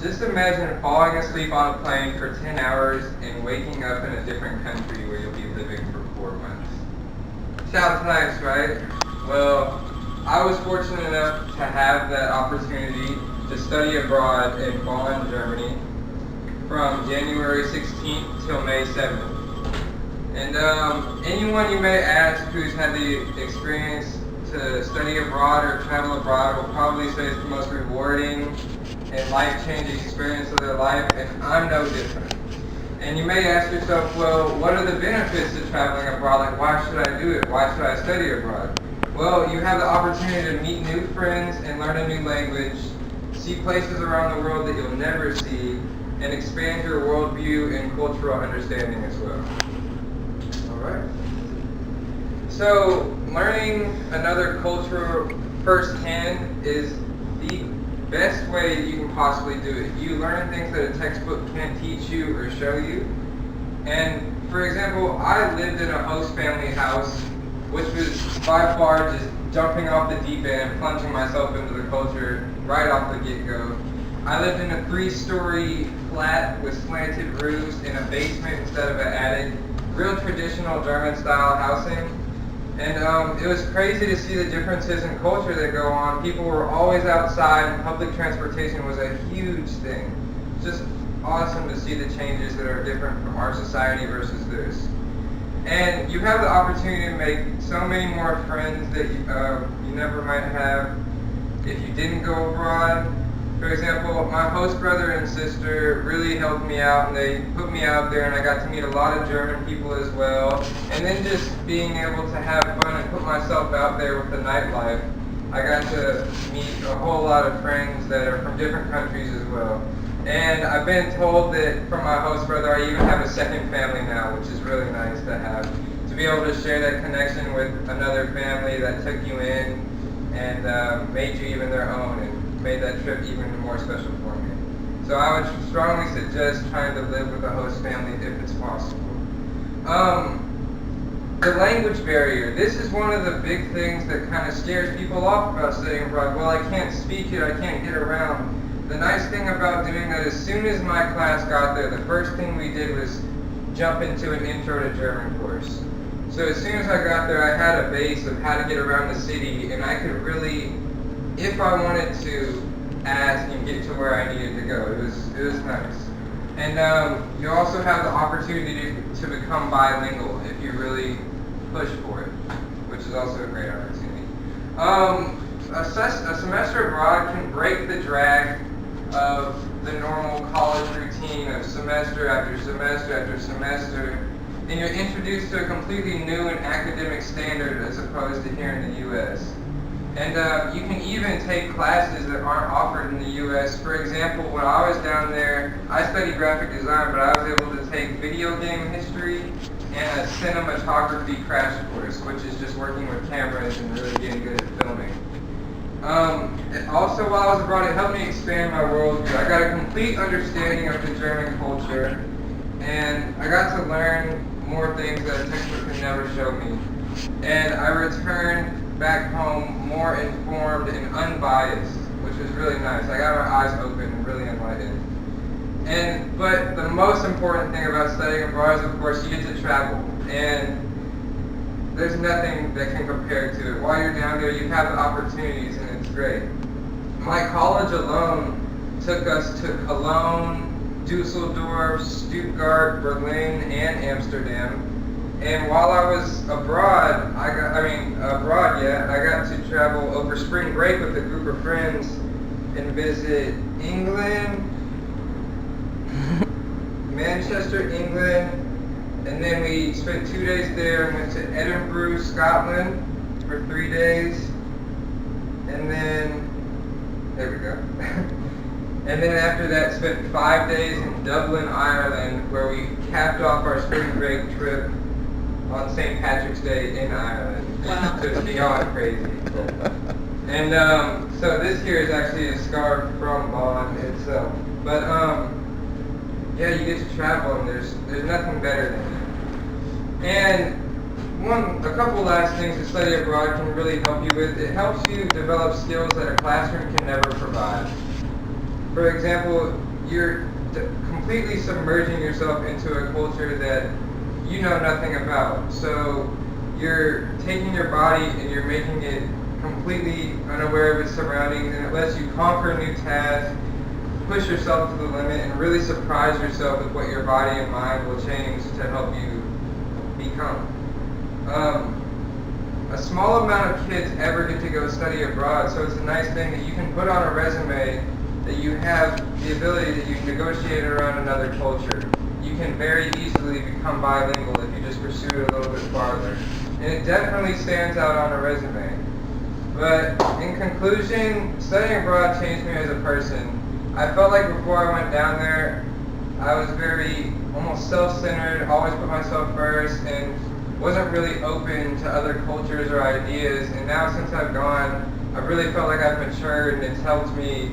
Just imagine falling asleep on a plane for 10 hours and waking up in a different country where you'll be living for 4 months. Sounds nice, right? Well, I was fortunate enough to have that opportunity to study abroad in Bonn, Germany from January 16th till May 7th. And anyone you may ask who's had the experience to study abroad or travel abroad will probably say it's the most rewarding and life-changing experience of their life, and I'm no different. And you may ask yourself, well, what are the benefits of traveling abroad? Like, why should I do it? Why should I study abroad? Well, you have the opportunity to meet new friends and learn a new language, see places around the world that you'll never see, and expand your worldview and cultural understanding as well. Alright. So, learning another culture firsthand is the best way you can possibly do it. You learn things that a textbook can't teach you or show you. And for example, I lived in a host family house, which was by far just jumping off the deep end and plunging myself into the culture right off the get-go. I lived in a 3-story flat with slanted roofs in a basement instead of an attic. Real traditional German-style housing. And it was crazy to see the differences in culture that go on. People were always outside, and public transportation was a huge thing. It's just awesome to see the changes that are different from our society versus theirs. And you have the opportunity to make so many more friends that you never might have if you didn't go abroad. For example, my host brother and sister really helped me out, and they put me out there, and I got to meet a lot of German people as well. And then just being able to have fun and put myself out there with the nightlife, I got to meet a whole lot of friends that are from different countries as well. And I've been told that from my host brother, I even have a second family now, which is really nice to have. To be able to share that connection with another family that took you in and made you even their own, and made that trip even more special for me. So I would strongly suggest trying to live with a host family if it's possible. The language barrier. This is one of the big things that kind of scares people off about studying abroad. Well, I can't speak it, I can't get around. The nice thing about doing that, as soon as my class got there, the first thing we did was jump into an intro to German course. So as soon as I got there, I had a base of how to get around the city, and I could really, if I wanted to, ask and get to where I needed to go. It was nice. And you also have the opportunity to become bilingual if you really push for it, which is also a great opportunity. A semester abroad can break the drag of the normal college routine of semester after semester after semester, and you're introduced to a completely new and academic standard as opposed to here in the U.S. And you can even take classes that aren't offered in the U.S. For example, when I was down there, I studied graphic design, but I was able to take video game history and a cinematography crash course, which is just working with cameras and really getting good at filming. Also, while I was abroad, it helped me expand my worldview. I got a complete understanding of the German culture, and I got to learn more things that a textbook could never show me. And I returned back home more informed and unbiased, which was really nice. I got my eyes open and really enlightened. But the most important thing about studying abroad is, of course, you get to travel. And there's nothing that can compare to it. While you're down there, you have the opportunities, and it's great. My college alone took us to Cologne, Dusseldorf, Stuttgart, Berlin, and Amsterdam. And while I was abroad, I got to travel over spring break with a group of friends and visit England, Manchester, England, and then we spent 2 days there and went to Edinburgh, Scotland for 3 days, and then, there we go. And then after that, spent 5 days in Dublin, Ireland, where we capped off our spring break trip on St. Patrick's Day in Ireland. Wow. So it's beyond crazy. And so this here is actually a scarf from Bonn itself. But yeah, you get to travel, and there's nothing better than it. And a couple last things to study abroad can really help you with. It helps you develop skills that a classroom can never provide. For example, you're completely submerging yourself into a culture that you know nothing about. So you're taking your body and you're making it completely unaware of its surroundings, and it lets you conquer new tasks, push yourself to the limit, and really surprise yourself with what your body and mind will change to help you become. A small amount of kids ever get to go study abroad, so it's a nice thing that you can put on a resume that you have the ability that you can negotiate around another culture. You can very easily become bilingual if you just pursue it a little bit farther. And it definitely stands out on a resume. But in conclusion, studying abroad changed me as a person. I felt like before I went down there, I was very almost self-centered, always put myself first, and wasn't really open to other cultures or ideas. And now since I've gone, I've really felt like I've matured, and it's helped me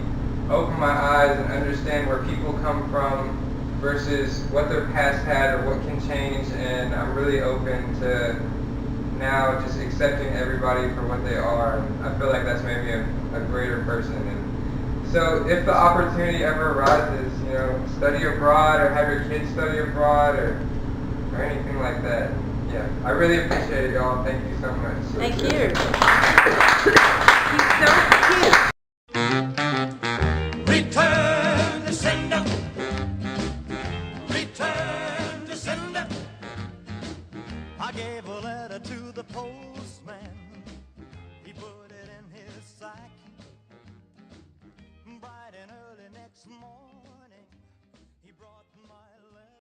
open my eyes and understand where people come from versus what their past had or what can change. And I'm really open to now just accepting everybody for what they are. I feel like that's made me a greater person. And so if the opportunity ever arises, you know, study abroad or have your kids study abroad or anything like that. Yeah, I really appreciate it, y'all. Thank you so much. Thank you. He's so cute.